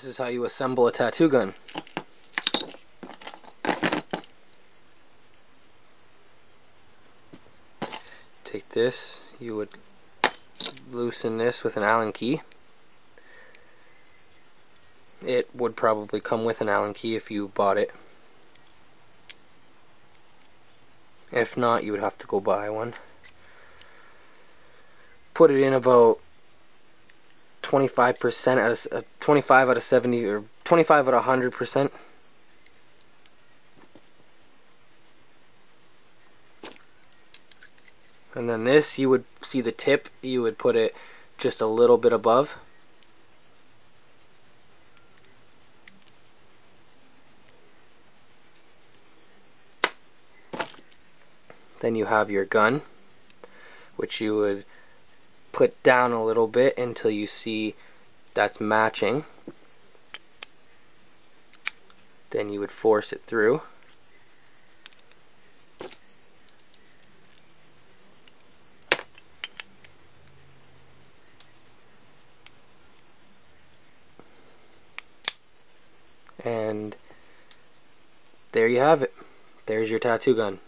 This is how you assemble a tattoo gun. Take this, you would loosen this with an Allen key. It would probably come with an Allen key if you bought it. If not, you would have to go buy one. Put it in about 25% out of 25 out of 70 or 25 out of 100%. And then this, you would see the tip, you would put it just a little bit above. Then you have your gun, which you would put down a little bit until you see that's matching. Then you would force it through. And there you have it. There's your tattoo gun.